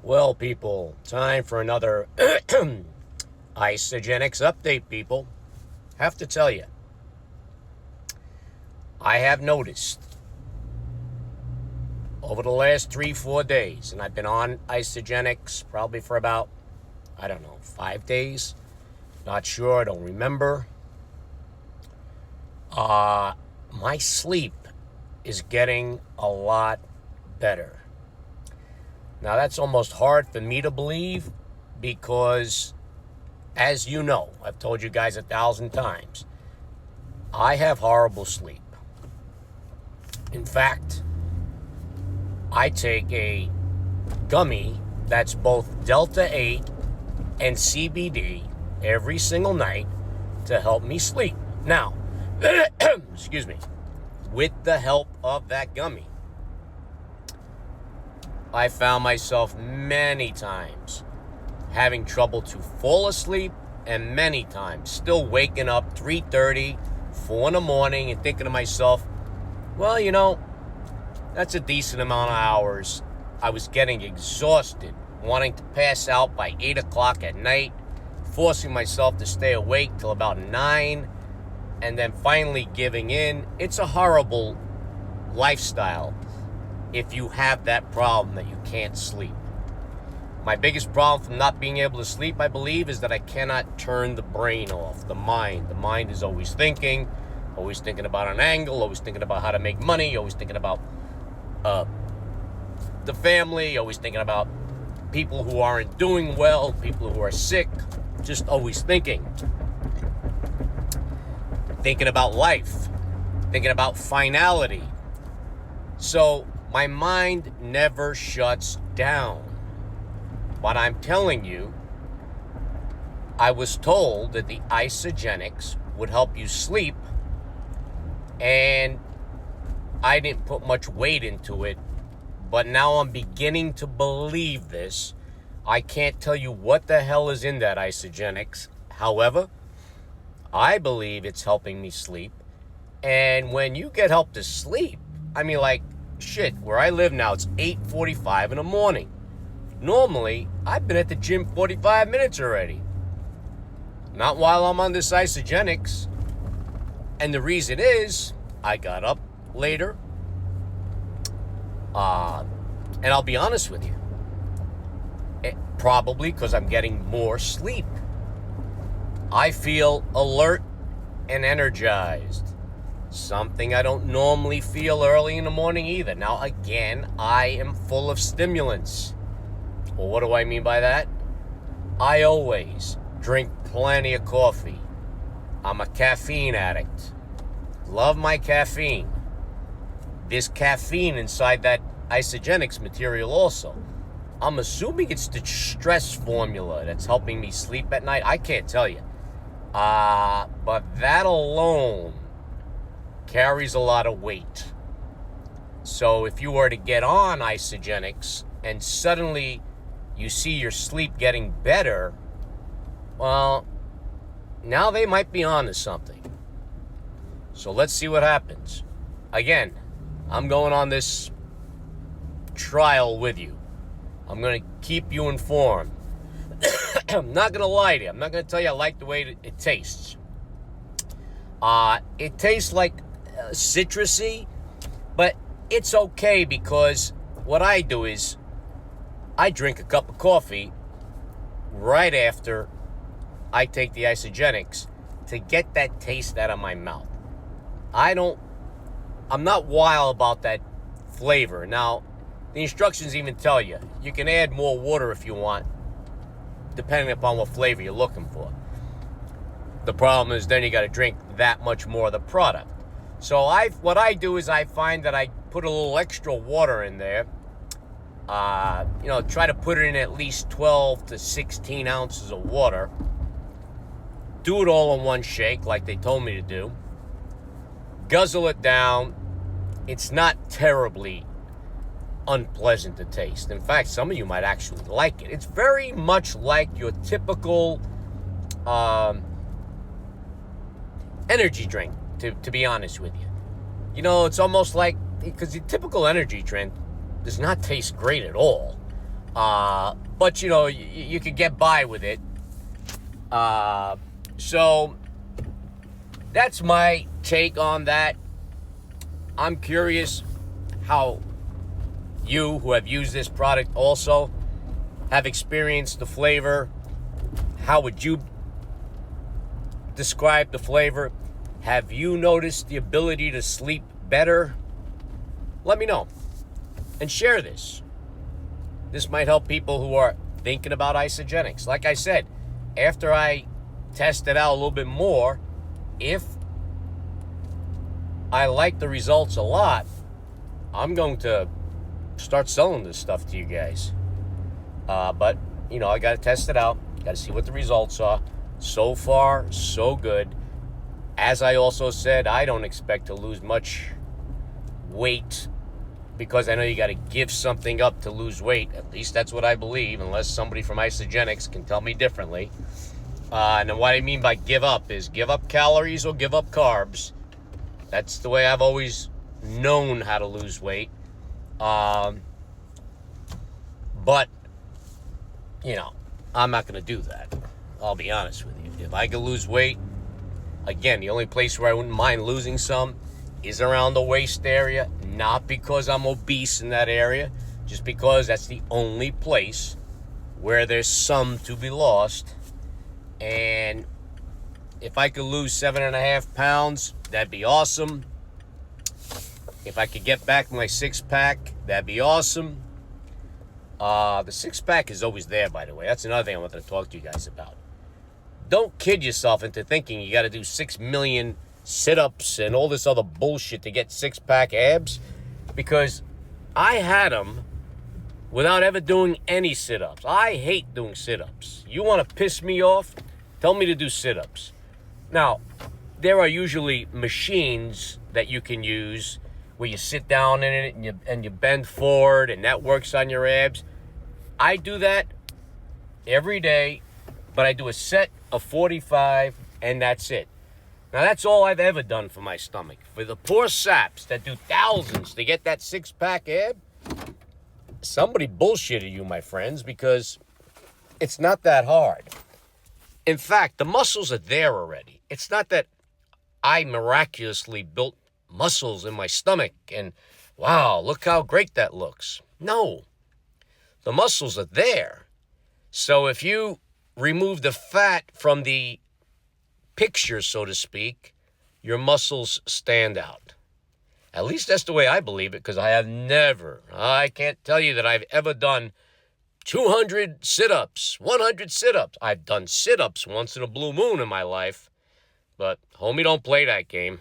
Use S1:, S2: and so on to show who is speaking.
S1: Well, people, time for another Isogenics update, people. Have to tell you, I have noticed over the last 3, 4 days, and I've been on Isogenics probably for about, I don't know, 5 days. Not sure, I don't remember. My sleep is getting a lot better. Now, that's almost hard for me to believe because, as you know, I've told you guys 1,000 times, I have horrible sleep. In fact, I take a gummy that's both Delta 8 and CBD every single night to help me sleep. Now, excuse me, with the help of that gummy, I found myself many times having trouble to fall asleep, and many times still waking up 3:30, 4 in the morning and thinking to myself, well, that's a decent amount of hours. I was getting exhausted, wanting to pass out by 8 o'clock at night, forcing myself to stay awake till about 9, and then finally giving in. It's a horrible lifestyle if you have that problem that you can't sleep. My biggest problem from not being able to sleep, I believe, is that I cannot turn the brain off, the mind. The mind is always thinking about an angle, always thinking about how to make money, always thinking about the family, always thinking about people who aren't doing well, people who are sick, just always thinking about life, thinking about finality. So my mind never shuts down. But I'm telling you, I was told that the Isogenics would help you sleep, and I didn't put much weight into it, but now I'm beginning to believe this. I can't tell you what the hell is in that Isogenics. However, I believe it's helping me sleep. And when you get help to sleep, I mean, like, shit, where I live now, it's 8:45 in the morning. Normally, I've been at the gym 45 minutes already. Not while I'm on this Isogenics. And the reason is, I got up later. And I'll be honest with you. Probably because I'm getting more sleep. I feel alert and energized. Something I don't normally feel early in the morning either. Now, again, I am full of stimulants. Well, what do I mean by that? I always drink plenty of coffee. I'm a caffeine addict. Love my caffeine. There's caffeine inside that Isogenics material also. I'm assuming it's the stress formula that's helping me sleep at night. I can't tell you. But that alone carries a lot of weight. So if you were to get on Isogenics and suddenly you see your sleep getting better, well, now they might be on to something. So let's see what happens. Again, I'm going on this trial with you. I'm going to keep you informed. I'm not going to lie to you. I'm not going to tell you I like the way it tastes. It tastes like citrusy, but it's okay because what I do is I drink a cup of coffee right after I take the Isogenics to get that taste out of my mouth. I'm not wild about that flavor. Now, the instructions even tell you can add more water if you want, depending upon what flavor you're looking for. The problem is then you got to drink that much more of the product. So what I do is I find that I put a little extra water in there. Try to put it in at least 12 to 16 ounces of water. Do it all in one shake like they told me to do. Guzzle it down. It's not terribly unpleasant to taste. In fact, some of you might actually like it. It's very much like your typical energy drink, to be honest with you. It's almost like, because the typical energy drink does not taste great at all. But, you could get by with it. So that's my take on that. I'm curious how you, who have used this product also, have experienced the flavor. How would you describe the flavor? Have you noticed the ability to sleep better? Let me know and share this. This might help people who are thinking about Isagenix. Like I said, after I test it out a little bit more, if I like the results a lot, I'm going to start selling this stuff to you guys. But, I got to test it out. Got to see what the results are. So far, so good. As I also said, I don't expect to lose much weight because I know you got to give something up to lose weight. At least that's what I believe, unless somebody from Isagenix can tell me differently. And what I mean by give up is give up calories or give up carbs. That's the way I've always known how to lose weight. But, I'm not going to do that. I'll be honest with you. If I could lose weight, again, the only place where I wouldn't mind losing some is around the waist area. Not because I'm obese in that area, just because that's the only place where there's some to be lost. And if I could lose 7.5 pounds, that'd be awesome. If I could get back my 6-pack, that'd be awesome. The 6-pack is always there, by the way. That's another thing I wanted to talk to you guys about. Don't kid yourself into thinking you got to do 6 million sit-ups and all this other bullshit to get 6-pack abs, because I had them without ever doing any sit-ups. I hate doing sit-ups. You want to piss me off? Tell me to do sit-ups. Now, there are usually machines that you can use where you sit down in it and you bend forward, and that works on your abs. I do that every day, but I do a set of 45, and that's it. Now, that's all I've ever done for my stomach. For the poor saps that do thousands to get that 6-pack ab, somebody bullshitted you, my friends, because it's not that hard. In fact, the muscles are there already. It's not that I miraculously built muscles in my stomach and, wow, look how great that looks. No, the muscles are there. So if you remove the fat from the picture, so to speak, your muscles stand out. At least that's the way I believe it, because I can't tell you that I've ever done 200 sit-ups, 100 sit-ups. I've done sit-ups once in a blue moon in my life, but homie, don't play that game.